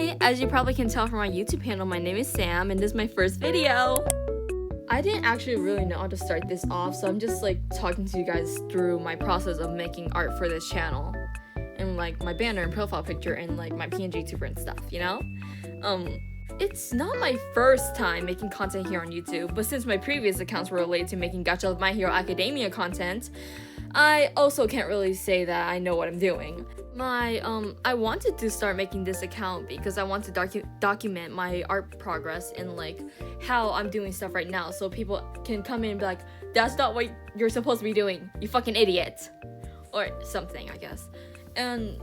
Hi, as you probably can tell from my YouTube handle, my name is Sam and this is my first video. I didn't actually really know how to start this off, so I'm just like talking to you guys through my process of making art for this channel. And like my banner and profile picture and like my PNG tuber and stuff, you know? It's not my first time making content here on YouTube, but since my previous accounts were related to making gacha of My Hero Academia content, I also can't really say that I know what I'm doing. I wanted to start making this account because I want to document my art progress and like how I'm doing stuff right now, so people can come in and be like, that's not what you're supposed to be doing, you fucking idiot, or something, I guess. And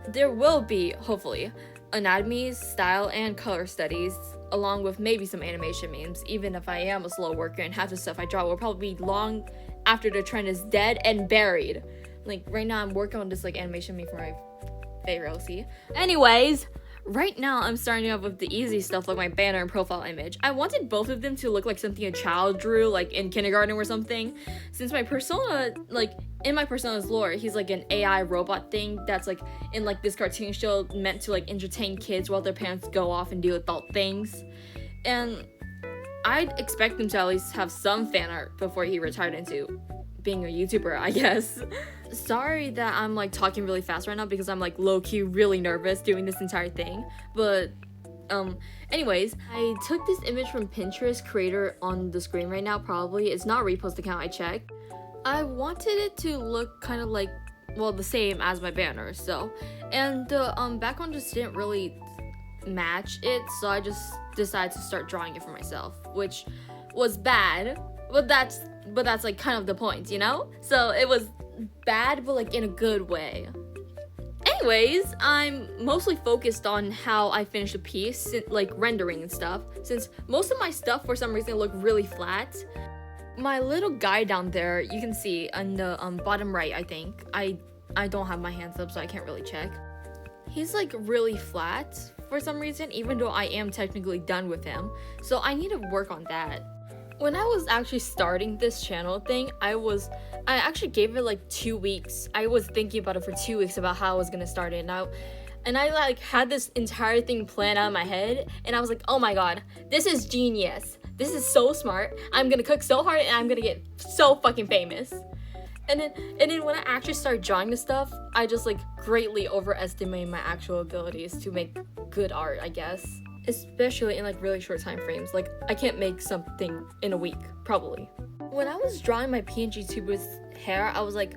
there will be, hopefully, anatomy, style, and color studies, along with maybe some animation memes, even if I am a slow worker and half the stuff I draw will probably be long after the trend is dead and buried. Like, right now I'm working on this like animation meme for my favorite OC. Anyways, right now I'm starting off with the easy stuff like my banner and profile image. I wanted both of them to look like something a child drew like in kindergarten or something, since my persona, like in my persona's lore, he's like an AI robot thing that's like in like this cartoon show meant to like entertain kids while their parents go off and do adult things. And I'd expect him to at least have some fan art before he retired into being a YouTuber, I guess. Sorry that I'm like talking really fast right now because I'm like low-key really nervous doing this entire thing, but anyways, I took this image from Pinterest creator on the screen right now. Probably it's not a repost account, I checked. I wanted it to look kind of like, well, the same as my banner, so, and the background just didn't really match it, so I just decided to start drawing it for myself, which was bad, but that's like kind of the point, you know? So it was bad, but like in a good way. Anyways, I'm mostly focused on how I finish a piece, like rendering and stuff, since most of my stuff for some reason look really flat. My little guy down there, you can see on the bottom right, I think. I don't have my hands up, so I can't really check. He's like really flat for some reason, even though I am technically done with him. So I need to work on that. When I was actually starting this channel thing, I actually gave it like 2 weeks. I was thinking about it for 2 weeks about how I was gonna start it. And I like had this entire thing planned out in my head, and I was like, oh my god, this is genius. This is so smart. I'm gonna cook so hard and I'm gonna get so fucking famous. And then when I actually started drawing this stuff, I just like greatly overestimated my actual abilities to make good art, I guess. Especially in like really short time frames. Like, I can't make something in a week, probably. When I was drawing my PNG tuber's hair, I was like,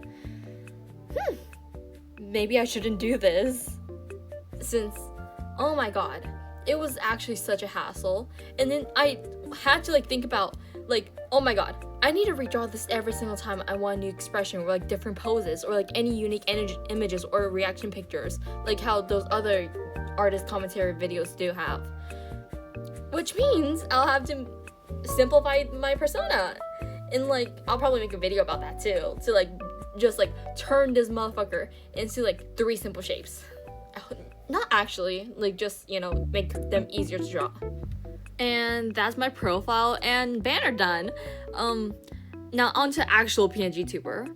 maybe I shouldn't do this. Since, oh my god, it was actually such a hassle. And then I had to like think about like, oh my god, I need to redraw this every single time I want a new expression or like different poses or like any unique images or reaction pictures, like how those other artist commentary videos do have. Which means I'll have to simplify my persona. And like, I'll probably make a video about that too, to like just like turn this motherfucker into like 3 simple shapes. Not actually, like just, you know, make them easier to draw. And that's my profile and banner done. Now on to actual PNG tuber.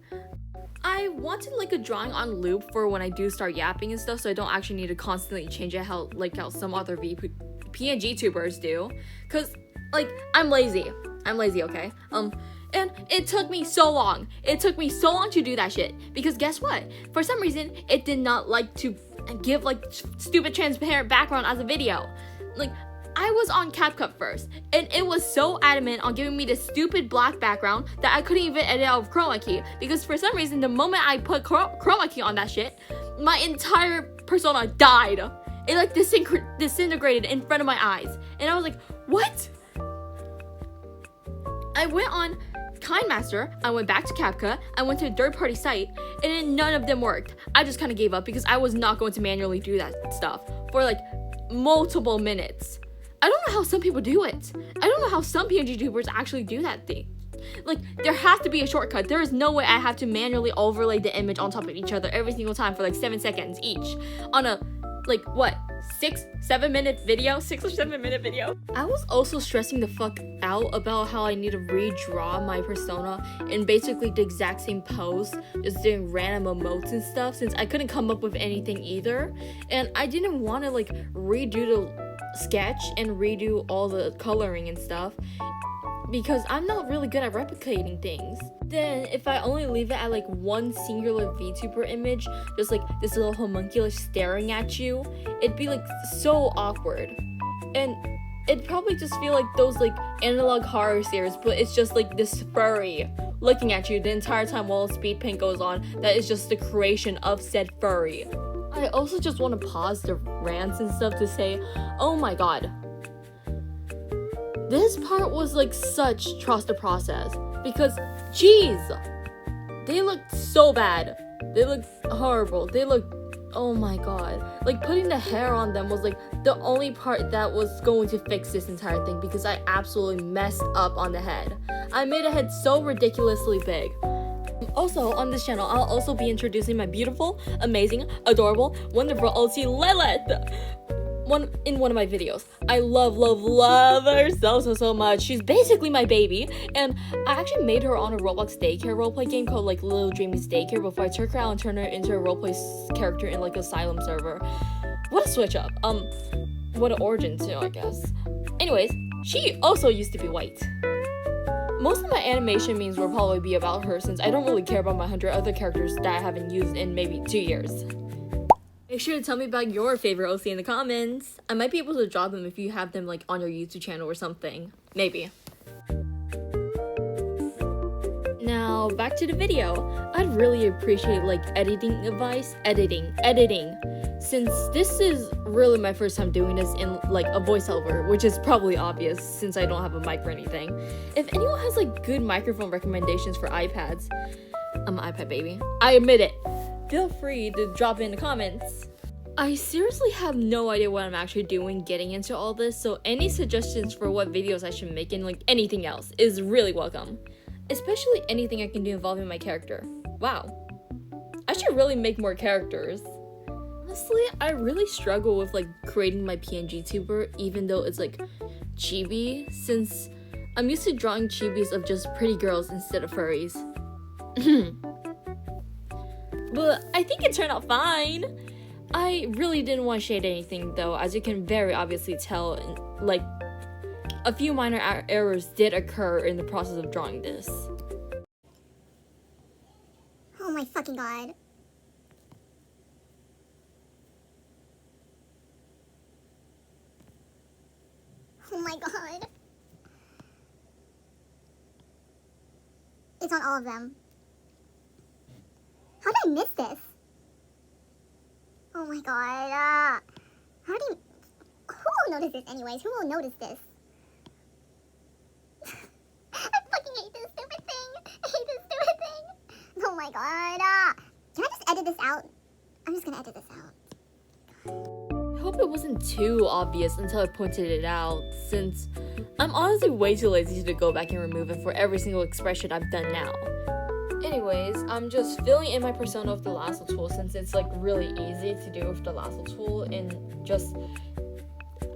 I wanted like a drawing on loop for when I do start yapping and stuff, so I don't actually need to constantly change it how some other PNG tubers do. Cause like I'm lazy, okay? And it took me so long. It took me so long to do that shit. Because guess what? For some reason, it did not like to give like stupid transparent background as a video. Like, I was on CapCut first, and it was so adamant on giving me this stupid black background that I couldn't even edit out of chroma key, because for some reason, the moment I put chroma key on that shit, my entire persona died. It like disintegrated in front of my eyes, and I was like, what? I went on KindMaster, I went back to CapCut, I went to a third-party site, and then none of them worked. I just kind of gave up because I was not going to manually do that stuff for like multiple minutes. I don't know how some people do it. I don't know how some PNG tubers actually do that thing. Like, there has to be a shortcut. There is no way I have to manually overlay the image on top of each other every single time for like 7 seconds each on a like what, 6-7 minute video, 6 or 7 minute video. I was also stressing the fuck out about how I need to redraw my persona in basically the exact same pose, just doing random emotes and stuff, since I couldn't come up with anything either, and I didn't want to like redo the sketch and redo all the coloring and stuff because I'm not really good at replicating things. Then if I only leave it at like one singular VTuber image, just like this little homunculus staring at you, it'd be like so awkward, and it'd probably just feel like those like analog horror series, but it's just like this furry looking at you the entire time while a speed paint goes on that is just the creation of said furry. I also just want to pause the rants and stuff to say, oh my god, this part was like such trust the process, because jeez, they looked so bad, they looked horrible, they looked, oh my god, like putting the hair on them was like the only part that was going to fix this entire thing, because I absolutely messed up on the head. I made a head so ridiculously big. Also, on this channel, I'll also be introducing my beautiful, amazing, adorable, wonderful OC Lillet in one of my videos. I love her so much. She's basically my baby, and I actually made her on a Roblox daycare roleplay game called like Little Dreamy's Daycare before I took her out and turned her into a roleplay character in like Asylum server. What a switch up. What an origin too, I guess. Anyways, she also used to be white. Most of my animation memes will probably be about her, since I don't really care about my 100 other characters that I haven't used in maybe 2 years. Make sure to tell me about your favorite OC in the comments. I might be able to draw them if you have them like on your YouTube channel or something. Maybe. Now, back to the video. I'd really appreciate like editing advice. Editing. Since this is really my first time doing this in like a voiceover, which is probably obvious since I don't have a mic or anything. If anyone has like good microphone recommendations for iPads, I'm an iPad baby, I admit it, feel free to drop it in the comments. I seriously have no idea what I'm actually doing getting into all this, so any suggestions for what videos I should make and like anything else is really welcome. Especially anything I can do involving my character. Wow. I should really make more characters. Honestly, I really struggle with like creating my PNG tuber, even though it's like chibi, since I'm used to drawing chibis of just pretty girls instead of furries. But I think it turned out fine. I really didn't want to shade anything though, as you can very obviously tell, like a few minor errors did occur in the process of drawing this. Oh my fucking god. Oh my god. It's on all of them. How did I miss this? Oh my god. Who will notice this anyways? Who will notice this? I fucking hate this stupid thing. Oh my god. Can I just edit this out? I'm just gonna edit this out. I hope it wasn't too obvious until I pointed it out, since I'm honestly way too lazy to go back and remove it for every single expression I've done now. Anyways, I'm just filling in my persona with the lasso tool, since it's like really easy to do with the lasso tool, and just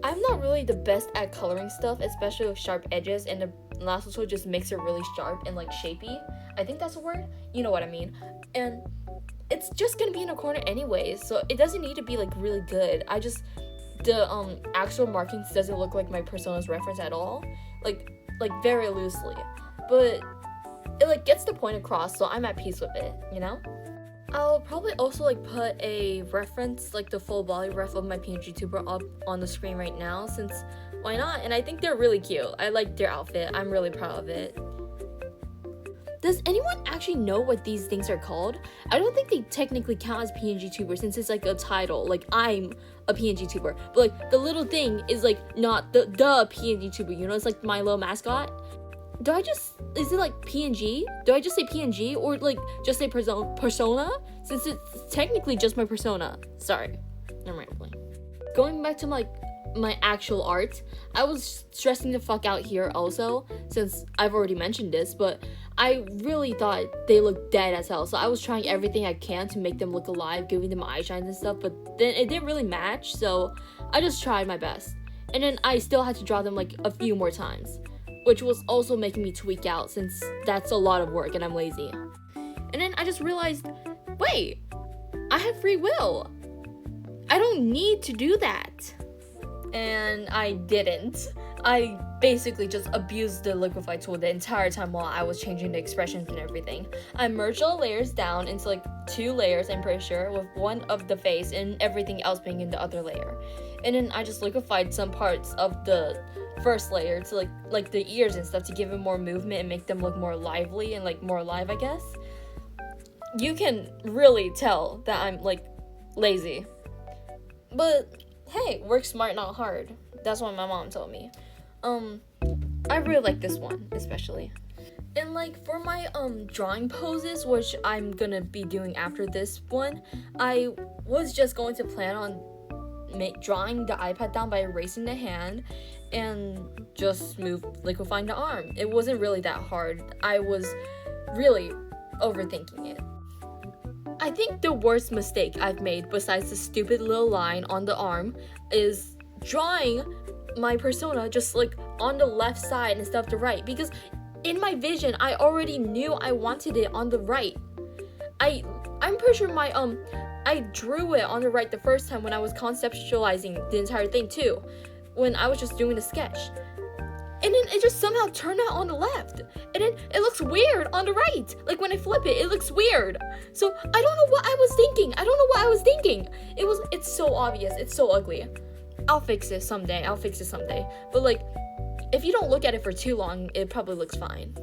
I'm not really the best at coloring stuff, especially with sharp edges, and the lasso tool just makes it really sharp and like shapy. I think that's a word, you know what I mean. And it's just gonna be in a corner anyways, so it doesn't need to be like really good. The actual markings doesn't look like my persona's reference at all, like very loosely, but it like gets the point across, so I'm at peace with it, you know. I'll probably also like put a reference, like the full body ref of my PNG tuber up on the screen right now, since why not? And I think they're really cute. I like their outfit. I'm really proud of it. Does anyone actually know what these things are called? I don't think they technically count as PNG tuber, since it's like a title, like I'm a PNG tuber, but like the little thing is like not the PNG tuber, you know, it's like my little mascot. Is it like PNG? Do I just say PNG, or like just say persona? Since it's technically just my persona. Sorry, I'm rambling. Going back to my actual art, I was stressing the fuck out here also, since I've already mentioned this, but I really thought they looked dead as hell, so I was trying everything I can to make them look alive, giving them eye shines and stuff, but then it didn't really match, so I just tried my best. And then I still had to draw them like a few more times, which was also making me tweak out since that's a lot of work and I'm lazy. And then I just realized, wait, I have free will. I don't need to do that. And I didn't. I basically just abused the liquify tool the entire time while I was changing the expressions and everything. I merged all the layers down into like 2 layers, I'm pretty sure, with one of the face and everything else being in the other layer. And then I just liquefied some parts of the first layer to like the ears and stuff to give it more movement and make them look more lively and like more alive, I guess. You can really tell that I'm like lazy. But hey, work smart, not hard. That's what my mom told me. I really like this one, especially. And like for my drawing poses, which I'm gonna be doing after this one, I was just going to plan on drawing the iPad down by erasing the hand and just liquefying the arm. It wasn't really that hard. I was really overthinking it. I think the worst mistake I've made, besides the stupid little line on the arm, is drawing my persona just like on the left side instead of the right, because in my vision I already knew I wanted it on the right. I'm pretty sure I drew it on the right the first time when I was conceptualizing the entire thing too, when I was just doing the sketch. And then it just somehow turned out on the left. And then it looks weird on the right. Like when I flip it, it looks weird. So I don't know what I was thinking. It's so obvious. It's so ugly. I'll fix it someday. But like, if you don't look at it for too long, it probably looks fine.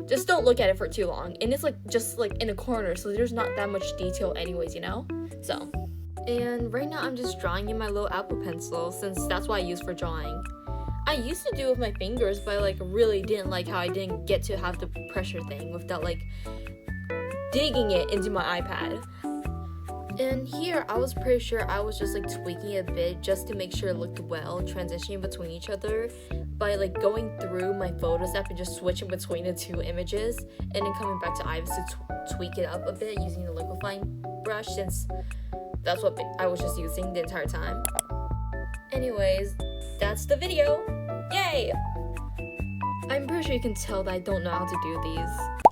Just don't look at it for too long. And it's like just like in a corner, so there's not that much detail anyways, you know? So. And right now I'm just drawing in my little Apple pencil since that's what I use for drawing. I used to do it with my fingers, but I like really didn't like how I didn't get to have the pressure thing without like digging it into my iPad. And here I was pretty sure I was just like tweaking it a bit just to make sure it looked well, transitioning between each other by like going through my Photos app and just switching between the 2 images and then coming back to Ives to tweak it up a bit using the liquefying brush since that's what I was just using the entire time. Anyways, that's the video. Yay! I'm pretty sure you can tell that I don't know how to do these.